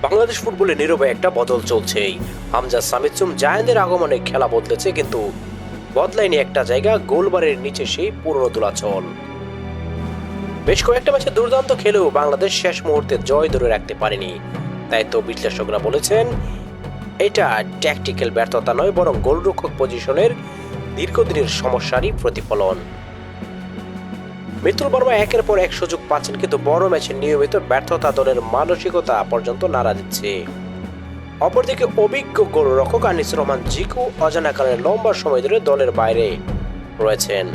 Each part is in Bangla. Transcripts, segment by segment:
বাংলাদেশ ফুটবলে নীরবে একটা বদল চলছেই। হামজা সামিচুম জায়ানদের আগমনে খেলা বদলেছে, কিন্তু বদলায়নি একটা জায়গা, গোলবারের নিচে সেই পুরনো দোলাচল। বেশ কয়েকটা ম্যাচে দুর্দান্ত খেলেও বাংলাদেশ শেষ মুহূর্তে জয় ধরে রাখতে পারেনি। তাই তো বিশ্লেষকরা বলেছেন, এটা ট্যাকটিক্যাল ব্যর্থতা নয়, বরং গোলরক্ষক পজিশনের দীর্ঘদিনের সমস্যারই প্রতিফলন। মিতুল বর্মা একের পর এক সুযোগ পাচ্ছেন, কিন্তু বড় ম্যাচে নিয়মিত ব্যর্থতা দলের মানসিকতা পর্যন্ত নাড়া দিচ্ছে। অপরদিকে অভিজ্ঞ গোলরক্ষক আনিসুর রহমান জিকু অজানা কারণে লম্বা সময় ধরে দলের বাইরে রয়েছেন।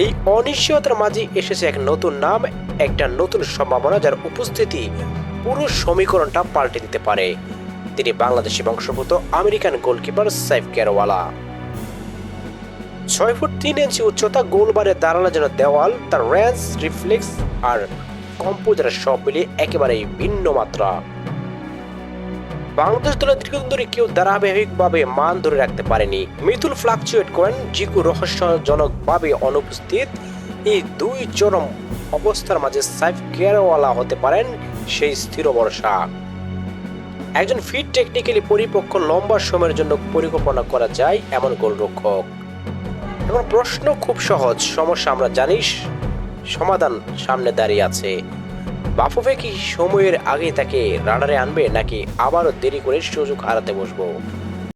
এই অনিশ্চয়তার মাঝে এসেছে এক নতুন নাম, একটা নতুন সম্ভাবনা, যার উপস্থিতি পুরো সমীকরণটা পাল্টে দিতে পারে। তিনি বাংলাদেশি বংশোদ্ভূত আমেরিকান গোলকিপার সাইফ কেরওয়ালা। 6 ফুট 3 ইঞ্চি উচ্চতা, গোলবারে দাঁড়ানো যেন দেওয়াল। তার রেঞ্জ, রিফ্লেক্স আর কম্পোজার সব মিলিয়ে একেবারেই ভিন্ন মাত্রা। বাংলাদেশ দলের দীর্ঘদিন ধরে কেউ ধারাবাহিকভাবে মান ধরে রাখতে পারেনি। মিতুল ফ্লাকচুয়েট করেন, জিকু রহস্যজনকভাবে অনুপস্থিত। এই দুই চরম অবস্থার মাঝে সাইফ কেরওয়ালা হতে পারেন সেই স্থির ভরসা। একজন ফিট, টেকনিক্যালি পরিপক্ক, লম্বা সময়ের জন্য পরিকল্পনা করা যায় এমন গোলরক্ষক। এখন প্রশ্ন খুব সহজ, সমস্যা আমরা জানি, সমাধান সামনে দাঁড়িয়ে আছে। বাফুফে কি সময়ের আগে তাকে রাডারে আনবে, নাকি আবারও দেরি করে সুযোগ হারাতে বসবো?